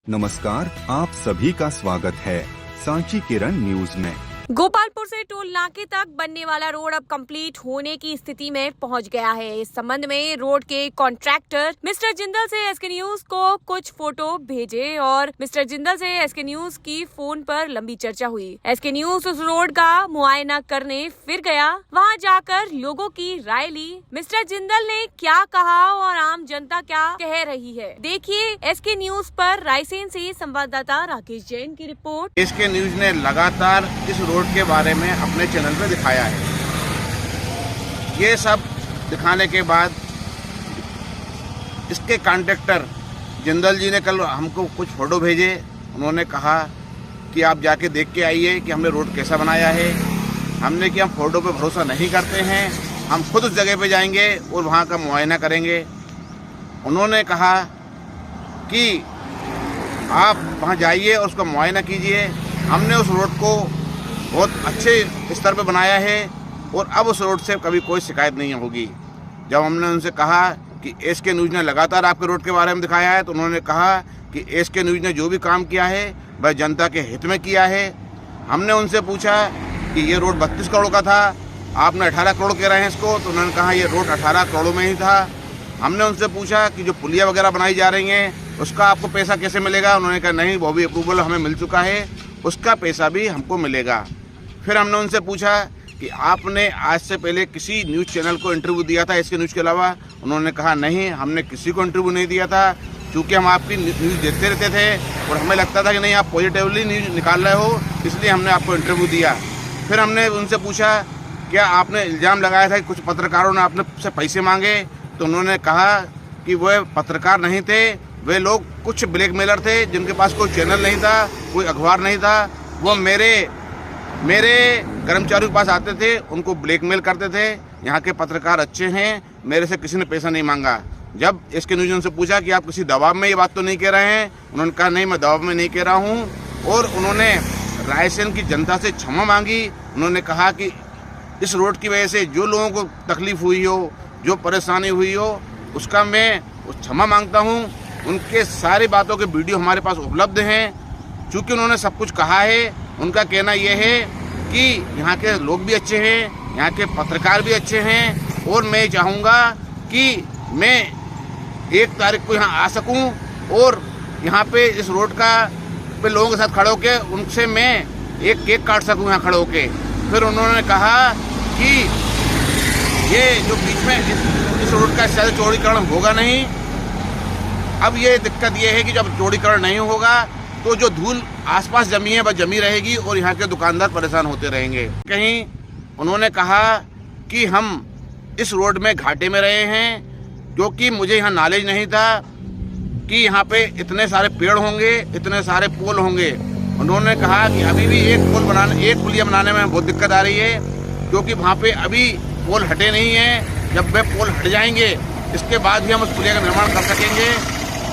नमस्कार, आप सभी का स्वागत है सांची किरण न्यूज में। गोपालपुर से टोल नाके तक बनने वाला रोड अब कंप्लीट होने की स्थिति में पहुंच गया है। इस संबंध में रोड के कॉन्ट्रैक्टर मिस्टर जिंदल से एसके न्यूज को कुछ फोटो भेजे और मिस्टर जिंदल से एसके न्यूज की फोन पर लंबी चर्चा हुई। एसके न्यूज उस रोड का मुआयना करने फिर गया, वहां जाकर लोगों की राय ली। मिस्टर जिंदल ने क्या कहा और आम जनता क्या कह रही है, देखिए एसके न्यूज पर रायसेन से संवाददाता राकेश जैन की रिपोर्ट। एसके न्यूज ने लगातार इस रोड के बारे में अपने चैनल पे दिखाया है। ये सब दिखाने के बाद इसके कॉन्ट्रैक्टर जिंदल जी ने कल हमको कुछ फोटो भेजे। उन्होंने कहा कि आप जाके देख के आइए कि हमने रोड कैसा बनाया है। हमने कि हम फोटो पे भरोसा नहीं करते हैं, हम खुद उस जगह पे जाएंगे और वहाँ का मुआयना करेंगे। उन्होंने कहा कि आप वहाँ जाइए और उसका मुआयना कीजिए। हमने उस रोड को बहुत अच्छे स्तर पे बनाया है और अब उस रोड से कभी कोई शिकायत नहीं होगी। जब हमने उनसे कहा कि एसके न्यूज़ ने लगातार आपके रोड के बारे में दिखाया है, तो उन्होंने कहा कि एसके न्यूज़ ने जो भी काम किया है वह जनता के हित में किया है। हमने उनसे पूछा कि ये रोड 32 करोड़ का था, आपने 18 करोड़ कह रहे हैं इसको, तो उन्होंने कहा ये रोड 18 करोड़ में ही था। हमने उनसे पूछा कि जो पुलिया वगैरह बनाई जा रही हैं उसका आपको पैसा कैसे मिलेगा। उन्होंने कहा नहीं, वो भी अप्रूवल हमें मिल चुका है, उसका पैसा भी हमको मिलेगा। फिर हमने उनसे पूछा कि आपने आज से पहले किसी न्यूज़ चैनल को इंटरव्यू दिया था इसके न्यूज़ के अलावा। उन्होंने कहा नहीं, हमने किसी को इंटरव्यू नहीं दिया था, क्योंकि हम आपकी न्यूज़ देखते रहते थे और हमें लगता था कि नहीं आप पॉजिटिवली न्यूज़ निकाल रहे हो, इसलिए हमने आपको इंटरव्यू दिया। फिर हमने उनसे पूछा क्या आपने इल्ज़ाम लगाया था कि कुछ पत्रकारों ने आपने से पैसे मांगे, तो उन्होंने कहा कि वह पत्रकार नहीं थे, वे लोग कुछ ब्लैकमेलर थे जिनके पास कोई चैनल नहीं था, कोई अखबार नहीं था। वो मेरे कर्मचारियों के पास आते थे, उनको ब्लैकमेल करते थे। यहाँ के पत्रकार अच्छे हैं, मेरे से किसी ने पैसा नहीं मांगा। जब इसके न्यूज़ से पूछा कि आप किसी दबाव में ये बात तो नहीं कह रहे हैं, उन्होंने कहा नहीं, मैं दबाव में नहीं कह रहा हूँ। और उन्होंने रायसेन की जनता से क्षमा मांगी। उन्होंने कहा कि इस रोड की वजह से जो लोगों को तकलीफ हुई हो, जो परेशानी हुई हो, उसका मैं क्षमा मांगता हूँ। उनके सारी बातों के वीडियो हमारे पास उपलब्ध हैं। चूँकि उन्होंने सब कुछ कहा है, उनका कहना यह है कि यहाँ के लोग भी अच्छे हैं, यहाँ के पत्रकार भी अच्छे हैं और मैं चाहूँगा कि मैं 1 तारीख को यहाँ आ सकूँ और यहाँ पे इस रोड का पे लोगों के साथ खड़े होके उनसे मैं एक केक काट सकूँ यहाँ खड़े होके। फिर उन्होंने कहा कि ये जो बीच में इस रोड का शायद चौड़ीकरण होगा नहीं। अब ये दिक्कत ये है कि जब चौड़ीकरण नहीं होगा तो जो धूल आसपास जमी है वह जमी रहेगी और यहाँ के दुकानदार परेशान होते रहेंगे। कहीं उन्होंने कहा कि हम इस रोड में घाटे में रहे हैं, क्योंकि मुझे यहाँ नॉलेज नहीं था कि यहाँ पे इतने सारे पेड़ होंगे, इतने सारे पोल होंगे। उन्होंने कहा कि अभी भी एक पुलिया बनाने में बहुत दिक्कत आ रही है, क्योंकि वहाँ पे अभी पोल हटे नहीं हैं। जब वे पोल हट जाएंगे इसके बाद ही हम उस पुलिया का निर्माण कर सकेंगे।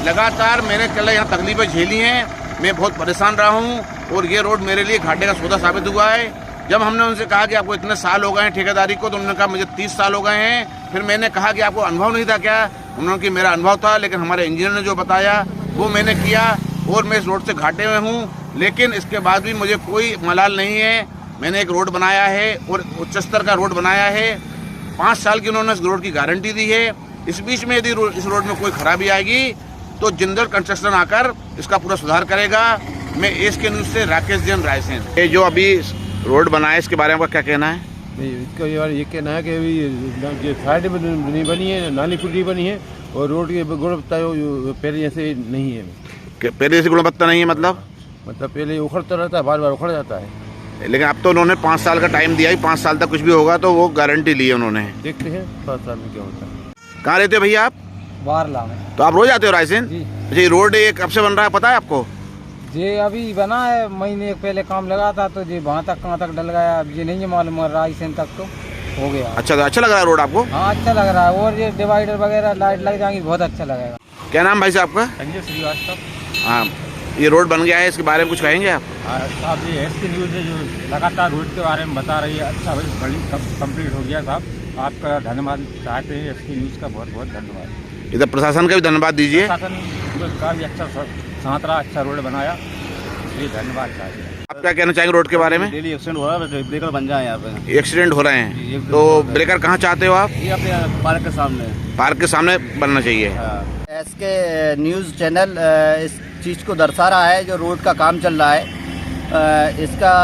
लगातार मैंने कल यहाँ तकलीफें झेली हैं, मैं बहुत परेशान रहा हूँ और ये रोड मेरे लिए घाटे का सौदा साबित हुआ है। जब हमने उनसे कहा कि आपको इतने साल हो गए हैं ठेकेदारी को, तो उन्होंने कहा मुझे 30 साल हो गए हैं। फिर मैंने कहा कि आपको अनुभव नहीं था क्या? उन्होंने कहा मेरा अनुभव था, लेकिन हमारे इंजीनियर ने जो बताया वो मैंने किया और मैं इस रोड से घाटे में हूँ। लेकिन इसके बाद भी मुझे कोई मलाल नहीं है। मैंने एक रोड बनाया है और उच्च स्तर का रोड बनाया है। 5 साल की उन्होंने इस रोड की गारंटी दी है। इस बीच में यदि इस रोड में कोई खराबी आएगी तो जिंदल कंस्ट्रक्शन आकर इसका पूरा सुधार करेगा। मैं एसके न्यूज़ से राकेश जैन, रायसेन। ये जो अभी रोड बना है इसके बारे में क्या कहना है? इसका ये कहना है कि अभी साइड में नहीं बनी है, नाली पुली बनी है और रोड की गुणवत्ता पहले जैसे नहीं है। पहले जैसी गुणवत्ता नहीं है मतलब पहले उखड़ता रहता है, बार बार उखड़ जाता है। लेकिन अब तो उन्होंने 5 साल का टाइम दिया है, 5 साल तक कुछ भी होगा तो वो गारंटी ली है उन्होंने। देखते हैं 5 साल में क्या होता है। कहाँ रहते हो भैया आप? बारला में। तो आप रोज आते हो रायसेन? जी। अच्छा, ये रोड ये कब से बन रहा है पता है आपको? ये अभी बना है, महीने पहले काम लगा था, तो ये वहाँ तक कहाँ तक डल गया अब ये नहीं है मालूम, रायसेन तक तो हो गया। अच्छा, तो अच्छा लग रहा है रोड आपको? हाँ अच्छा लग रहा है और ये डिवाइडर वगैरह लाइट लग जाएंगी, बहुत अच्छा लगेगा। क्या नाम भाई साहब आपका? संजय श्रीवास्तव। हाँ, ये रोड बन गया है, इसके बारे में कुछ कहेंगे आप? साहब ये एसके न्यूज़ है जो लगातार रोड के बारे में बता रही है, अच्छा भाई कंप्लीट हो गया साहब, आपका धन्यवाद चाहते हैं। एसके न्यूज़ का बहुत बहुत धन्यवाद। इधर प्रशासन का भी धन्यवाद दीजिए। प्रशासन का भी अच्छा सांतरा अच्छा रोड बनाया, ये धन्यवाद चाहिए। आप क्या कहना चाहेंगे रोड के बारे में? डेली एक्सीडेंट हो रहा है, ब्रेकर बन जाए यहाँ पे। एक्सीडेंट हो रहे हैं तो ब्रेकर कहाँ चाहते हो आप? ये अपने पार्क के सामने। पार्क के सामने बनना चाहिए। SK न्यूज़ चैनल इस चीज़ को दर्शा रहा है, जो रोड का काम चल रहा है, इसका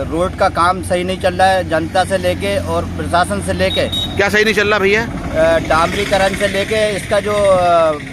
रोड का काम सही नहीं चल रहा है। जनता से लेके और प्रशासन से लेके क्या सही नहीं चल रहा भैया? डामरीकरण से लेके इसका जो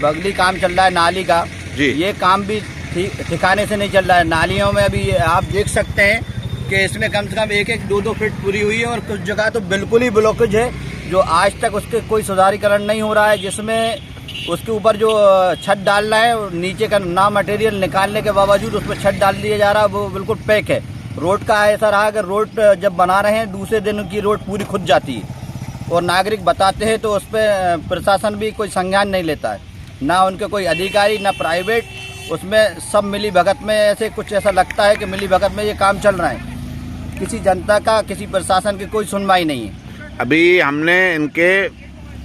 बगली काम चल रहा है नाली का जी, ये काम भी ठिकाने से नहीं चल रहा है। नालियों में अभी आप देख सकते हैं कि इसमें कम से कम 1-2 फीट पूरी हुई है और कुछ जगह तो बिल्कुल ही ब्लॉकेज है, जो आज तक उसके कोई सुधारीकरण नहीं हो रहा है। जिसमें उसके ऊपर जो छत डालना है, नीचे का ना मटेरियल निकालने के बावजूद उस पर छत डाल दिया जा रहा है, वो बिल्कुल पैक है। रोड का ऐसा रहा कि रोड जब बना रहे हैं दूसरे दिन की रोड पूरी खुद जाती है और नागरिक बताते हैं तो उस पर प्रशासन भी कोई संज्ञान नहीं लेता है, ना उनके कोई अधिकारी ना प्राइवेट। उसमें सब मिली भगत में ऐसे कुछ ऐसा लगता है कि मिली भगत में ये काम चल रहा है। किसी जनता का किसी प्रशासन की कोई सुनवाई नहीं है। अभी हमने इनके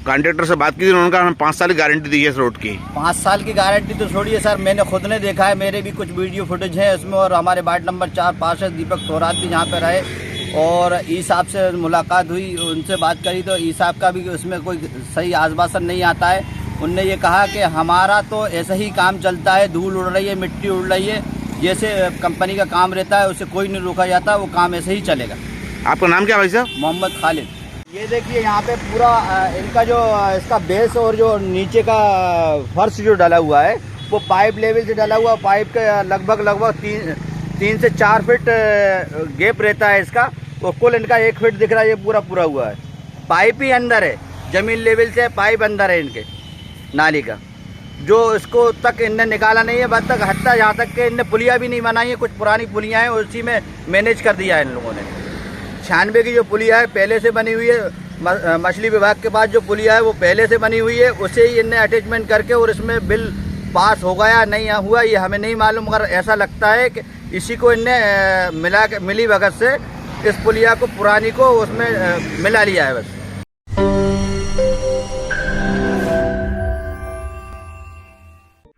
कॉन्ट्रैक्टर से बात की थी, उन्होंने कहा हमें 5 साल की गारंटी दी है इस रोड की। 5 साल की गारंटी तो छोड़िए सर, मैंने खुद ने देखा है, मेरे भी कुछ वीडियो फुटेज है इसमें। और हमारे वार्ड नंबर 4 पार्षद दीपक थोरात भी यहाँ पे रहे और ई साहब से मुलाकात हुई, उनसे बात करी तो ई साहब का भी उसमें कोई सही आश्वासन नहीं आता है। उनने ये कहा कि हमारा तो ऐसा ही काम चलता है, धूल उड़ रही है, मिट्टी उड़ रही है, जैसे कंपनी का काम रहता है उसे कोई नहीं रोका जाता, वो काम ऐसे ही चलेगा। आपका नाम क्या भाई साहब? मोहम्मद खालिद। ये देखिए यहाँ पे पूरा इनका जो इसका बेस और जो नीचे का फर्श जो डाला हुआ है वो पाइप लेवल से डाला हुआ। पाइप का लगभग 3 से 4 फीट गैप रहता है इसका, और कुल इनका 1 फीट दिख रहा है, ये पूरा हुआ है। पाइप ही अंदर है, जमीन लेवल से पाइप अंदर है इनके नाली का, जो इसको तक इनने निकाला नहीं है। बाद तक हत्या यहाँ तक के इनने पुलिया भी नहीं बनाई है, कुछ पुरानी पुलियाँ हैं उसी में मैनेज कर दिया है इन लोगों ने। 96 की जो पुलिया है पहले से बनी हुई है, मछली विभाग के पास जो पुलिया है वो पहले से बनी हुई है, उसे ही इनने अटैचमेंट करके और इसमें बिल पास हो गया नहीं हुआ ये हमें नहीं मालूम, मगर ऐसा लगता है कि इसी को इनने मिली भगत से इस पुलिया को पुरानी को उसमें मिला लिया है बस।